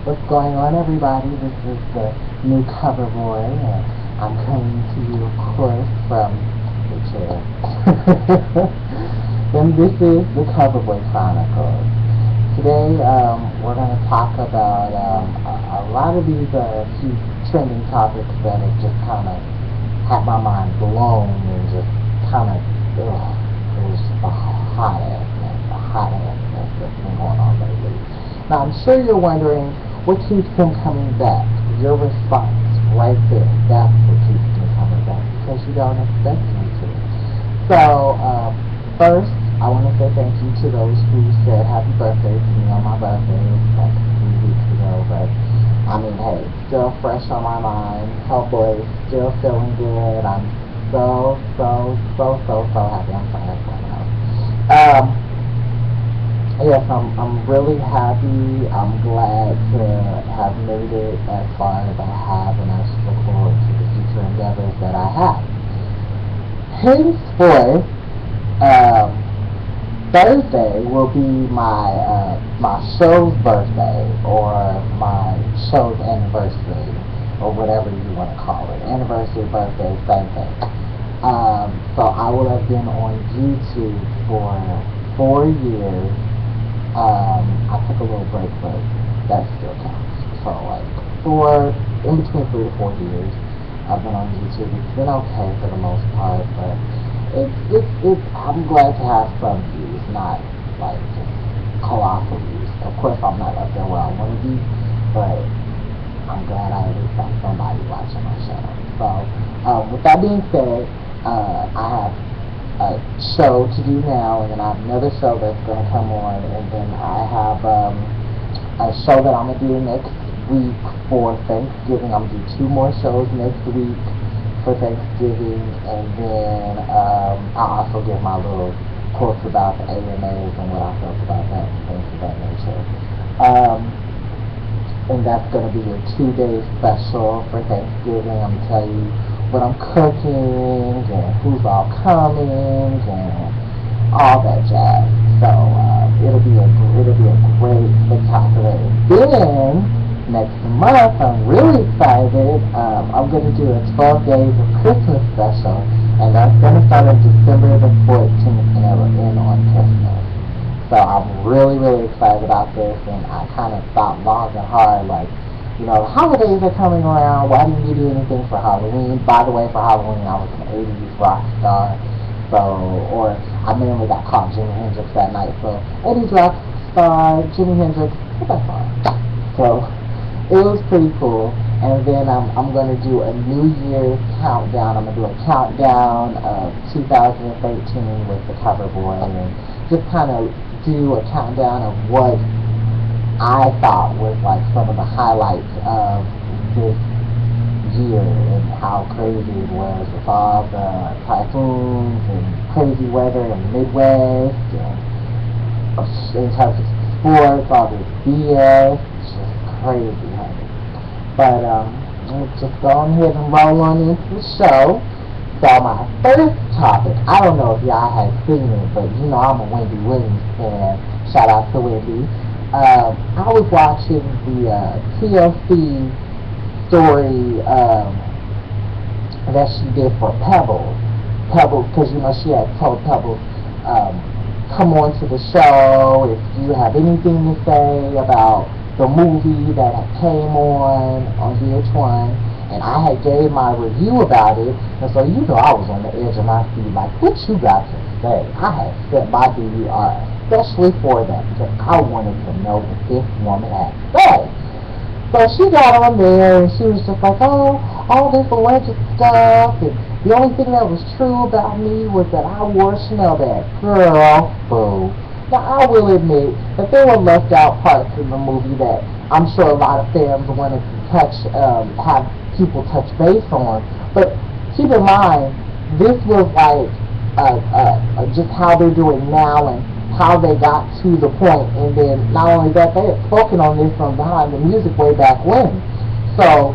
What's going on, everybody? This is the new cover boy, and I'm coming to you, of course, from the chair. And this is the Coverboy Chronicles. Today, we're going to talk about a lot of these few trending topics that have just kind of had my mind blown and just kind of, it was just a hot ass mess that's been going on lately. Now, I'm sure you're wondering, what keeps him coming back? Your response right there. That's what keeps me coming back, because you don't expect me to. So, first, I want to say thank you to those who said happy birthday to me on my birthday. It was like 3 weeks ago, but I mean, hey, still fresh on my mind. Hellboy, still feeling good. I'm so happy. I'm sorry, yes, I'm really happy. I'm glad to have made it as far as I have, and I just look forward to the future endeavors that I have. Henceforth, Thursday will be my show's birthday, or my show's anniversary, or whatever you want to call it. Anniversary, birthday, same thing. So I will have been on YouTube for 4 years. I took a little break, but that still counts. So, in between 3 to 4 years, I've been on YouTube. It's been okay for the most part, but I'm glad to have some views, not like just colossal views. Of course, I'm not up there where I want to be, but I'm glad I at least have somebody watching my show. So, with that being said, I have a show to do now, and then I have another show that's going to come on, and then I have a show that I'm going to do next week for Thanksgiving. I'm going to do 2 more shows next week for Thanksgiving, and then I'll also give my little quotes about the AMAs and what I felt about that and things of that nature. And that's going to be a 2-day special for Thanksgiving. I'm going to tell you what I'm cooking and who's all coming and all that jazz. So it'll be a great, spectacular event. Next month, I'm really excited. I'm going to do a 12 Days of Christmas special, and that's going to start on December the 14th, and it'll end on Christmas. So I'm really excited about this, and I kind of thought long and hard, like, you know, the holidays are coming around. Why didn't you do anything for Halloween? By the way, for Halloween, I was an 80s rock star. So, or I mainly got caught Jimi Hendrix that night. So, 80s rock star, Jimi Hendrix, what that song? So, it was pretty cool. And then I'm going to do a New Year's countdown. I'm going to do a countdown of 2013 with the Coverboy, and just kind of do a countdown of what I thought was like some of the highlights of this year and how crazy it was with all the typhoons and crazy weather in the Midwest, and in terms of sports, all this BS, it's just crazy, honey. But let's just go ahead and roll on into the show. So my first topic, I don't know if y'all have seen it, but you know I'm a Wendy Williams fan. Shout out to Wendy. I was watching the TLC story that she did for Pebbles, because you know she had told Pebbles, come on to the show if you have anything to say about the movie that came on VH1, and I had gave my review about it, and so you know I was on the edge of my seat, like, what you got to say? I had set my DVR especially for that, because I wanted to know what this woman had to say. So she got on there, and she was just like, oh, all this alleged stuff, and the only thing that was true about me was that I wore a Chanel bag. Girl, boo. Now, I will admit that there were left out parts in the movie that I'm sure a lot of fans wanted to have people touch base on, but keep in mind, this was like just how they're doing now, and how they got to the point, and then not only that, they had spoken on this from behind the music way back when. So,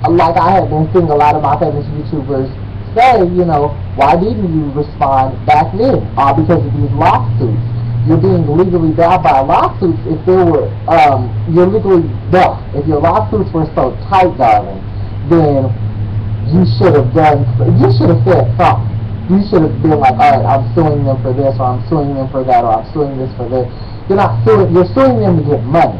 like I had been seeing a lot of my famous YouTubers say, you know, why didn't you respond back then? All because of these lawsuits. you're being legally bound by lawsuits if there were you're legally well, if your lawsuits were so tight, darling, then you should have said something. You should have been like, all right, I'm suing them for this, or I'm suing them for that, or I'm suing this for this. You're suing them to get money.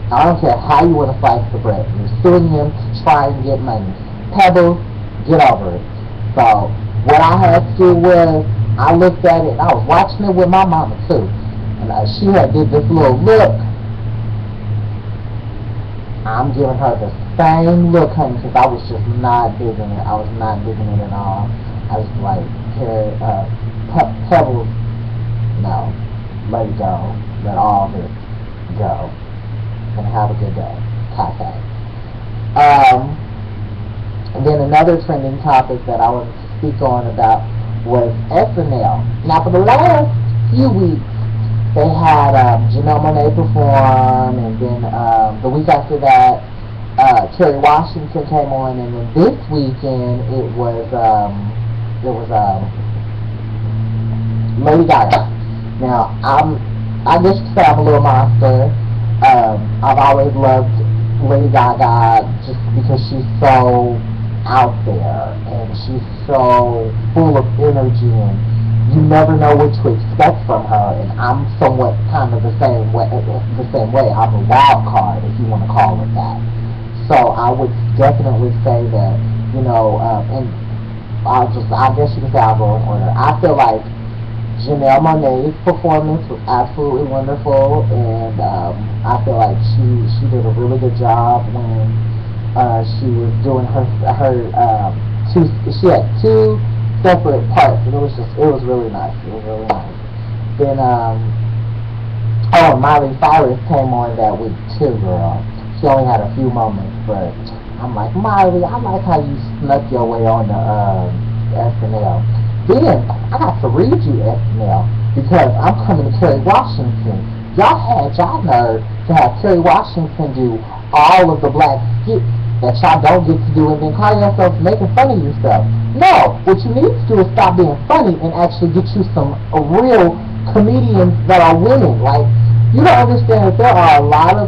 I don't care how you want to slice the bread. You're suing them to try and get money. Pebbles, get over it. So what I had to do was I looked at it, and I was watching it with my mama too, and she had did this little look. I'm giving her the same look, honey, because I was just not digging it. I was not digging it at all. I was like, Pebbles, no, let it go. Let all this go. And have a good day. Cafe. And then another trending topic that I wanted to speak on about was SNL. Now, for the last few weeks, they had Janelle Monáe perform, and then the week after that, Kerry Washington came on, and then this weekend it was Lady Gaga. Now, I guess you could say I'm a little monster. I've always loved Lady Gaga just because she's so out there and she's so full of energy, and you never know what to expect from her. And I'm somewhat kind of the same way. I'm a wild card, if you want to call it that. So I would definitely say that, and I guess you can say I'll go in order. I feel like Janelle Monáe's performance was absolutely wonderful, and I feel like she did a really good job when she was doing she had two separate parts, and it was really nice. It was really nice. Then Miley Cyrus came on that week too, girl. She only had a few moments, but I'm like, Miley, I like how you snuck your way on the SNL. Then I got to read you SNL because I'm coming to Kerry Washington. Y'all had y'all nerve to have Kerry Washington do all of the black skits that y'all don't get to do, and then call yourself making fun of yourself. No, what you need to do is stop being funny and actually get you some real comedians that are women. Like, you don't understand that there are a lot of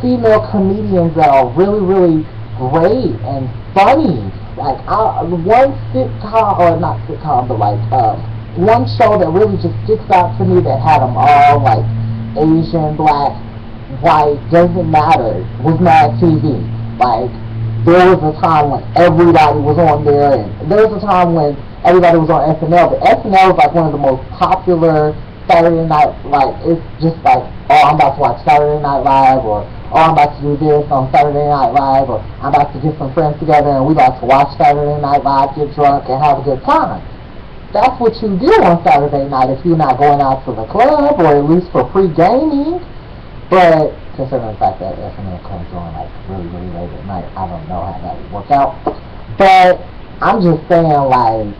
female comedians that are really, really great and funny. Like, one sitcom, or not sitcom, but like one show that really just sticks out to me that had them all like Asian, black, white, doesn't matter, was Mad TV. Like, there was a time when everybody was on there, and there was a time when everybody was on SNL, but SNL was like one of the most popular Saturday night, like, it's just like, oh, I'm about to watch Saturday Night Live, or oh, I'm about to do this on Saturday Night Live, or I'm about to get some friends together and we about to watch Saturday Night Live, get drunk, and have a good time. That's what you do on Saturday night if you're not going out to the club, or at least for pre-gaming. But considering the fact that SNL comes on like really, really late at night, I don't know how that would work out. But I'm just saying, like,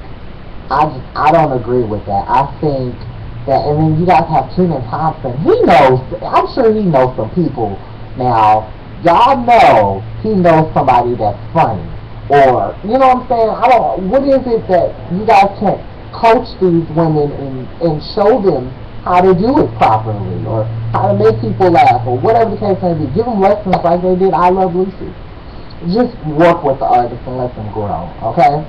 I don't agree with that. I think that, and then you guys have Kenan Thompson. I'm sure he knows some people. Now, y'all know he knows somebody that's funny. Or, you know what I'm saying? What is it that you guys can't coach these women and show them how to do it properly, or how to make people laugh, or whatever the case may be? Give them lessons like they did I Love Lucy. Just work with the artists and let them grow, okay?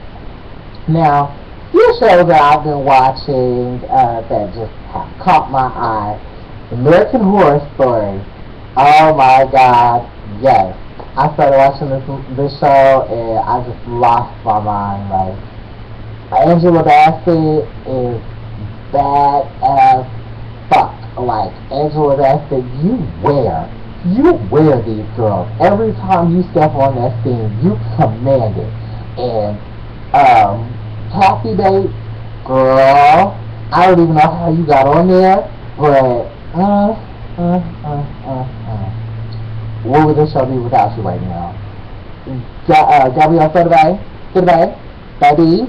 Now, few shows that I've been watching that just have caught my eye. American Horror Story. Oh my God, yes. I started watching this show and I just lost my mind. Like, Angela Bassett is bad as fuck. Like, Angela Bassett, you wear these girls. Every time you step on that scene, you command it. And Kathy Bates, girl, I don't even know how you got on there, but what would this show be without you right now? Gabrielle Sidibe, baby,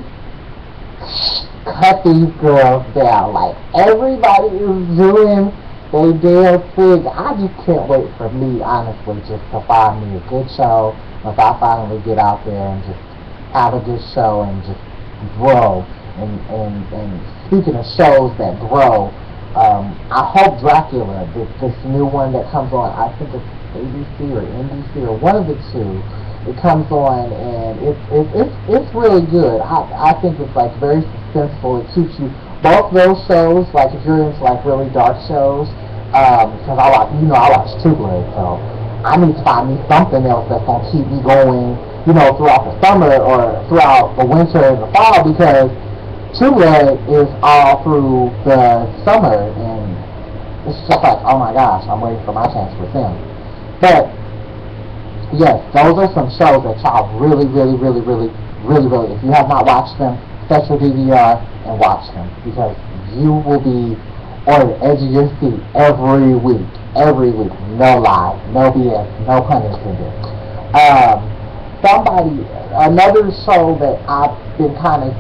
cut these girls down. Like, everybody is doing they damn thing. I just can't wait for me, honestly, just to find me a good show. Once I finally get out there and just have a good show and just grow And speaking of shows that grow, I hope Dracula, this new one that comes on, I think it's ABC or NBC or one of the two, it comes on and it's really good. I think it's like very suspenseful. It keeps you both those shows, like if you're into like really dark shows, because I watch True Blood, so I need to find me something else that's gonna keep me going, throughout the summer or throughout the winter and the fall, because True Blood is all through the summer, and it's just like, oh my gosh, I'm waiting for my chance with them. But yes, those are some shows that y'all really, really, really, really, really, really, if you have not watched them, set your DVR and watch them, because you will be on the edge of your seat every week, no lie, no BS, no pun intended. Another show that I've been kind of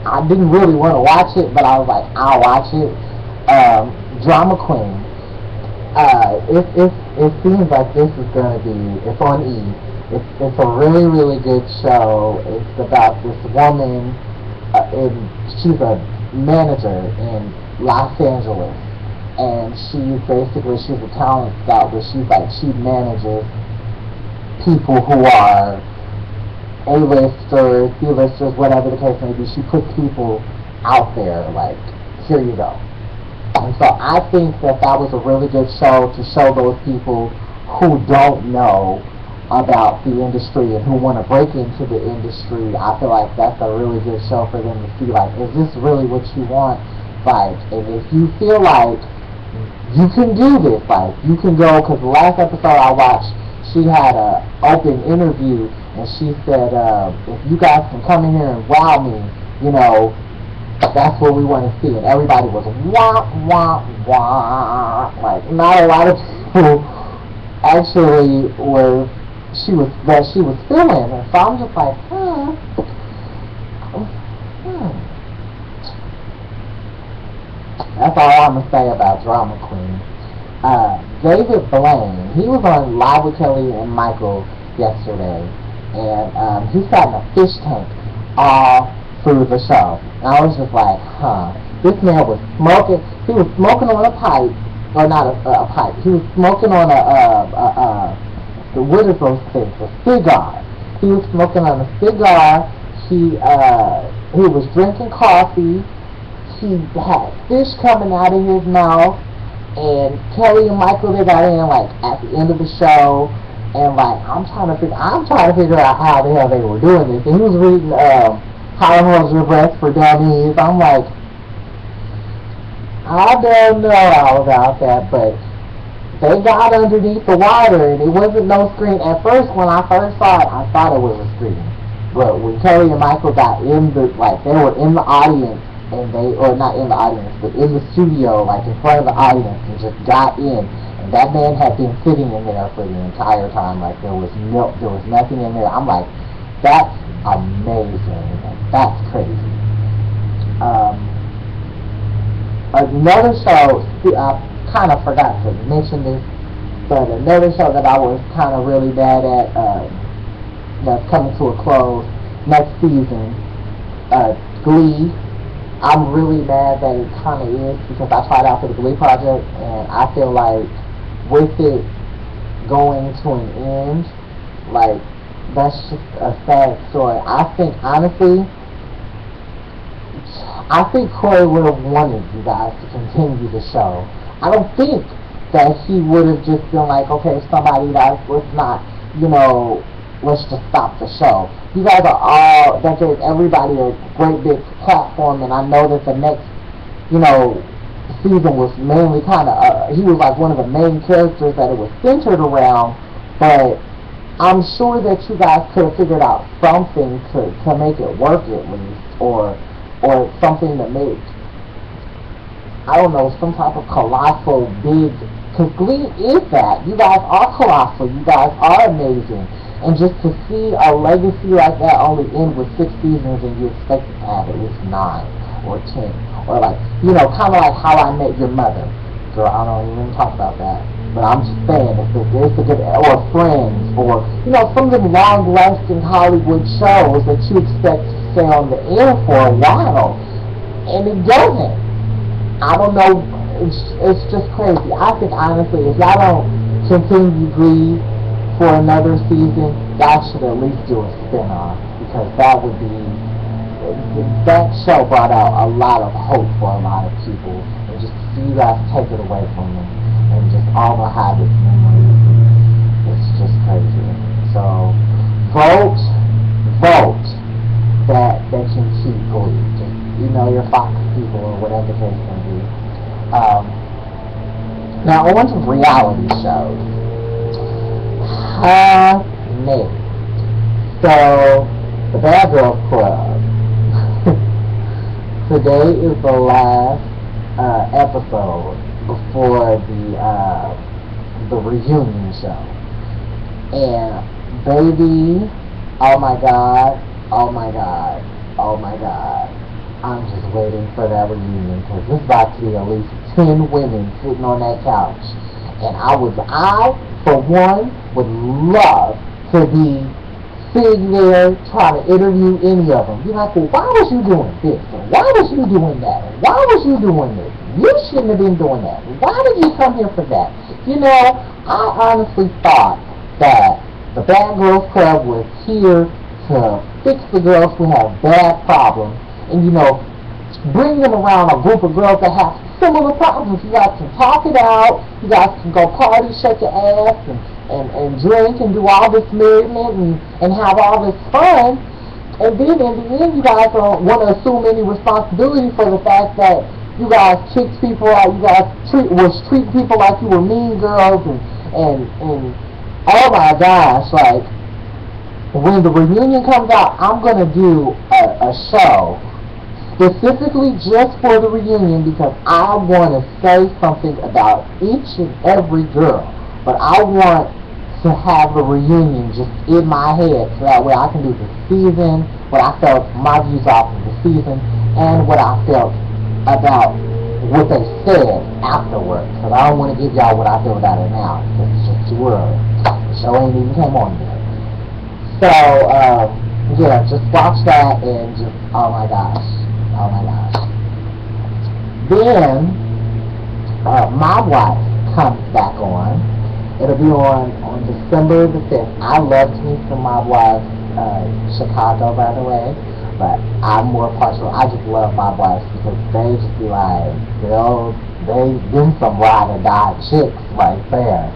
I didn't really want to watch it, but I was like, I'll watch it. Drama Queen. It seems like this is gonna be. It's on E. It's a really, really good show. It's about this woman, and she's a manager in Los Angeles, and she's a talent scout, but she manages people who are A-listers, B-listers, whatever the case may be. She puts people out there, like, here you go. And so I think that was a really good show to show those people who don't know about the industry and who want to break into the industry. I feel like that's a really good show for them to see, like, is this really what you want? Like, and if you feel like you can do this, like, you can go, because the last episode I watched, she had an open interview, and she said, if you guys can come in here and wow me, that's what we want to see. And everybody was wah, wah, wah. Like, not a lot of people actually she was feeling. And so I'm just like, That's all I'm going to say about Drama Queen. David Blaine, he was on Live with Kelly and Michael yesterday, and he sat in a fish tank all through the show. And I was just like, this man was smoking. He was smoking on a pipe, or not a pipe. He was smoking on what is those things? A cigar. He was smoking on a cigar. He was drinking coffee. He had fish coming out of his mouth, and Kelly and Michael, they got in like at the end of the show, and like I'm trying to figure out how the hell they were doing this. And he was reading How to Hold Your Breath for Dummies. I'm like, I don't know all about that, but they got underneath the water, and it wasn't no screen. At first, when I first saw it, I thought it was a screen, but when Kelly and Michael got they were in the audience. And not in the audience, but in the studio, like in front of the audience, and just got in. And that man had been sitting in there for the entire time. Like there was nothing in there. I'm like, that's amazing. Like, that's crazy. Another show, I kind of forgot to mention this, but another show that I was kind of really bad at, that's coming to a close next season, Glee. I'm really mad that it kind of is, because I tried out for the Glee project, and I feel like with it going to an end, like, that's just a sad story. I think, honestly, Corey would have wanted you guys to continue the show. I don't think that he would have just been like, okay, somebody let's just stop the show. You guys are all, that gave everybody a great big platform, and I know that the next, season was mainly he was like one of the main characters that it was centered around, but I'm sure that you guys could have figured out something to make it work at least, or something to make, I don't know, some type of colossal big, because Glee is that. You guys are colossal. You guys are amazing. And just to see a legacy like that only end with 6 seasons, and you expect it to have at least 9 or 10. Or like, kind of like How I Met Your Mother. Girl, I don't even talk about that. But I'm just saying, it's a good, or Friends, or, some of them long-lasting Hollywood shows that you expect to stay on the air for a while, and it doesn't. I don't know, it's just crazy. I think, honestly, if y'all don't continue Glee for another season, y'all should at least do a spin-off, because that show brought out a lot of hope for a lot of people, and just to see you guys take it away from them, and just all the habits memories, it's just crazy. So, vote that they can keep Glee. Just, your Fox people, or whatever the case may be. Now, on to reality shows. Honey. So, the Bad Girls Club. Today is the last episode before the reunion show. And, baby, oh my god, I'm just waiting for that reunion, because there's about to be at least 10 women sitting on that couch. And I, for one, would love to be sitting there trying to interview any of them. Be like, well, why was you doing this? And why was you doing that? And why was you doing this? You shouldn't have been doing that. Why did you come here for that? I honestly thought that the Bad Girls Club was here to fix the girls who have bad problems, and bring them around a group of girls that have similar problems. You guys can talk it out. You guys can go party, shake your ass, and drink and do all this merriment and have all this fun. And then in the end, you guys don't want to assume any responsibility for the fact that you guys kicked people out. You guys treat people like you were mean girls, and oh my gosh, like, when the reunion comes out, I'm going to do a show specifically just for the reunion, because I want to say something about each and every girl. But I want to have the reunion just in my head, so that way I can do the season, what I felt, my views off of the season, and what I felt about what they said afterwards. Because I don't want to give y'all what I feel about it now, because it's just too early. The show ain't even came on yet. So, yeah, just watch that and just, oh my gosh. Then, My Wife comes back on. It'll be on December the 5th. I loved me some My Wife, Chicago, by the way. But I'm more partial. I just love My Wife, because they just be like, them some ride or die chicks right there.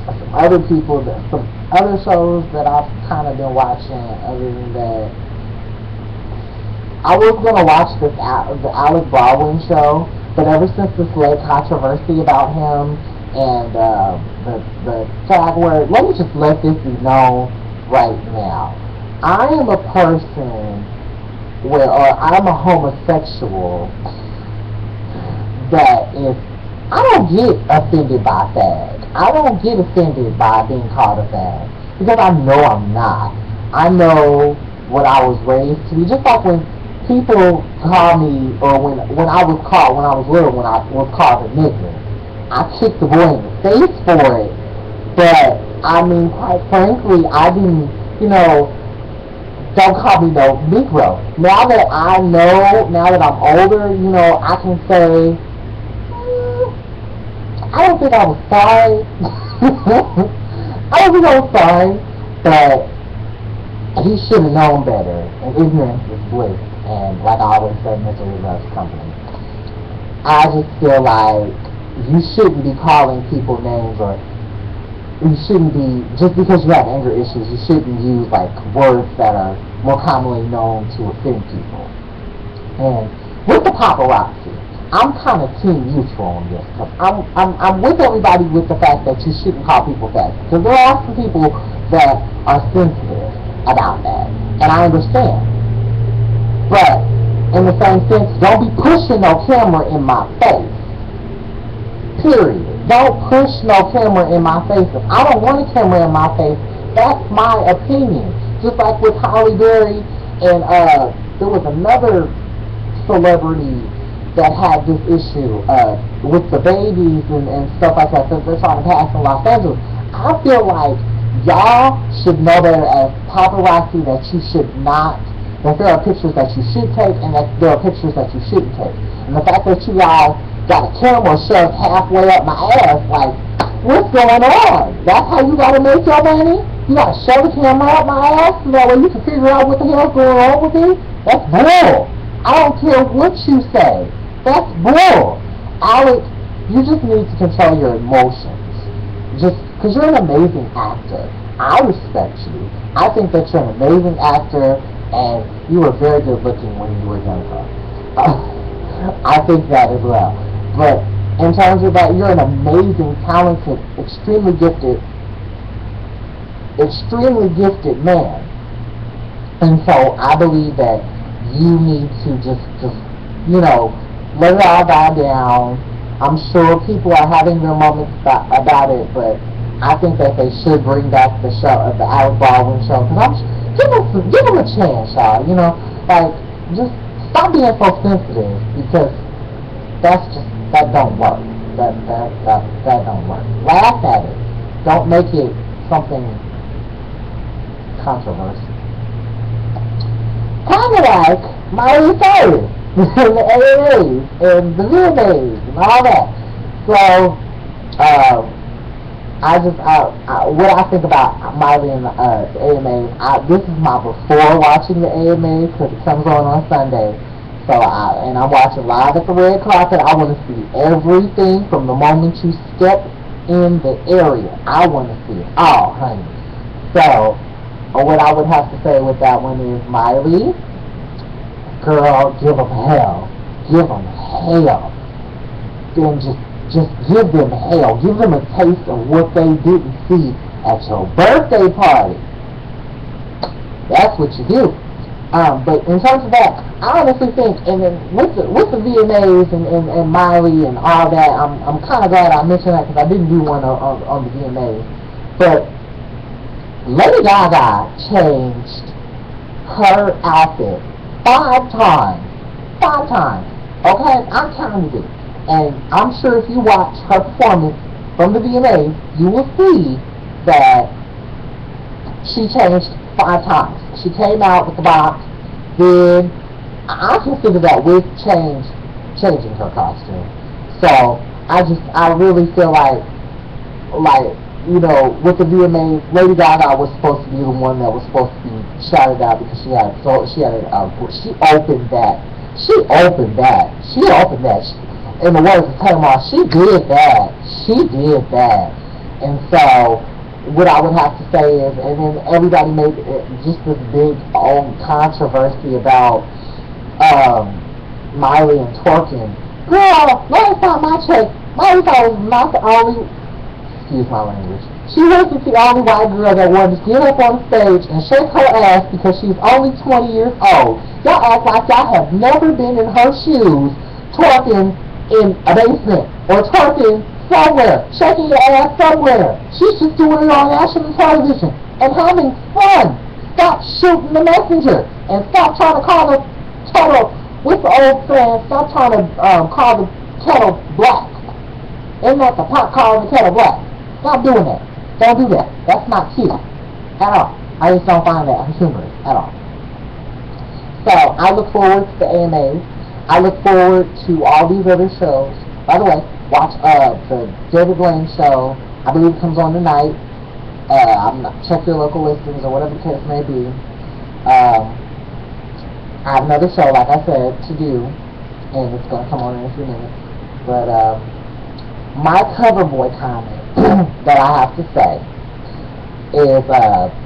Some other shows that I've kind of been watching, other than that, I was going to watch the Alec Baldwin show, but ever since this late controversy about him and the tag word, let me just let this be known right now. I am a person or I'm a homosexual that is, I don't get offended by fag. I don't get offended by being called a fag, because I know I'm not. I know what I was raised to be. Just like when people call me, or when I was little, when I was called a nigger, I kicked the boy in the face for it. But, I mean, quite frankly, I didn't, don't call me no Negro. Now that I'm older, I can say, I don't think I was sorry. But he should have known better, and ignorance is bliss, and like I always say, misery loves company. I just feel like you shouldn't be calling people names, or you shouldn't be, just because you have anger issues, you shouldn't use like words that are more commonly known to offend people. And with the paparazzi, I'm kind of team neutral on this, because I'm with everybody with the fact that you shouldn't call people fat, because there are some people that are sensitive about that, and I understand. But in the same sense, don't be pushing no camera in my face. Period. Don't push no camera in my face. If I don't want a camera in my face, that's my opinion. Just like with Holly Berry, and there was another celebrity that had this issue with the babies and stuff like that they're trying to pass in Los Angeles. I feel like y'all should know better as paparazzi that you should not, that there are pictures that you should take and that there are pictures that you shouldn't take. And the fact that you all got a camera shoved halfway up my ass, like, what's going on? That's how you gotta make your money? You gotta shove the camera up my ass so that way you can figure out what the hell's going on with me? That's bull. I don't care what you say. That's bull. Alex, you just need to control your emotions. Just because you're an amazing actor. I respect you. I think that you're an amazing actor and you were very good looking when you were younger. I think that as well. But in terms of that, you're an amazing, talented, extremely gifted man. And so I believe that you need to just let it all die down. I'm sure people are having their moments about it, but I think that they should bring back the show, the Alec Baldwin show. Cause give them a chance, y'all. Just stop being so sensitive because that don't work. That don't work. Laugh at it. Don't make it something controversial. Kind of like Miley Cyrus and the AMAs and the VMAs and all that. So, what I think about Miley and the AMAs, this is my before watching the AMAs because it comes on Sunday. So I'm watching live at the red carpet. I want to see everything from the moment you step in the area. I want to see it all, honey. So, what I would have to say with that one is, Miley, girl, give them hell. Give them hell. Then just give them hell. Give them a taste of what they didn't see at your birthday party. That's what you do. But in terms of that, I honestly think, and then with the VMAs and Miley and all that, I'm kind of glad I mentioned that because I didn't do one on the VMAs. But Lady Gaga changed her outfit 5 times. 5 times. Okay? I counted it. And I'm sure if you watch her performance from the VMAs, you will see that she changed 5 times. She came out with the box, then I consider that with changing her costume. So I really feel like with the VMAs, Lady Gaga was supposed to be the one that was supposed to be shouted out because she opened that. In the words of Tamar, she did that. And so what I would have to say is, and then everybody made just this big old controversy about Miley and twerking. Girl, last time I checked, Miley was not the only, excuse my language, she wasn't the only white girl that wanted to get up on stage and shake her ass because she's only 20 years old. Y'all act like y'all have never been in her shoes twerking in a basement or twerking somewhere, shaking your ass somewhere. She's just doing it on national television and having fun. Stop shooting the messenger and stop trying to call the kettle, what's the old saying, stop trying to call the kettle black. Isn't that the pot calling the kettle black? Stop doing that. Don't do that. That's not cute at all. I just don't find that humorous at all. So I look forward to the AMAs. I look forward to all these other shows. By the way, watch the David Blaine show. I believe it comes on tonight. Check your local listings or whatever the case may be. I have another show, like I said, to do, and it's going to come on in a few minutes. But my cover boy comment that I have to say is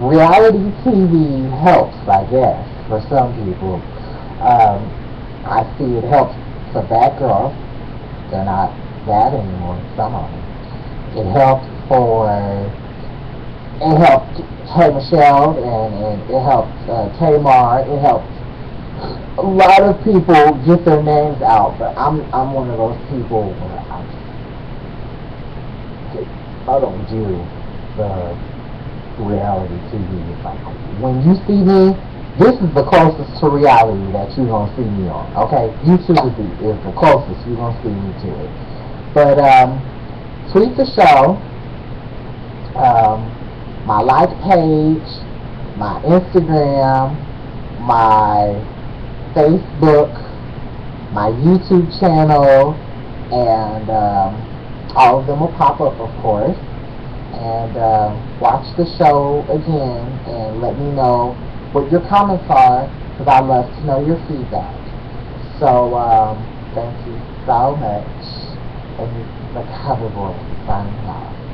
reality TV helps, I guess, for some people. I see it helps for bad girls. They're not bad anymore, some of them. It helped K. Michelle and it helped Tamar. It helped a lot of people get their names out, but I'm one of those people where I don't do the reality TV. It's like, when you see me, This is the closest to reality that you're going to see me on, okay? YouTube is the closest you're going to see me to it. But, tweet the show, my like page, my Instagram, my Facebook, my YouTube channel, and all of them will pop up, of course. And watch the show again and let me know what your comments are, because I'd love to know your feedback. So, thank you so much. And this is the Cover Boy signing off.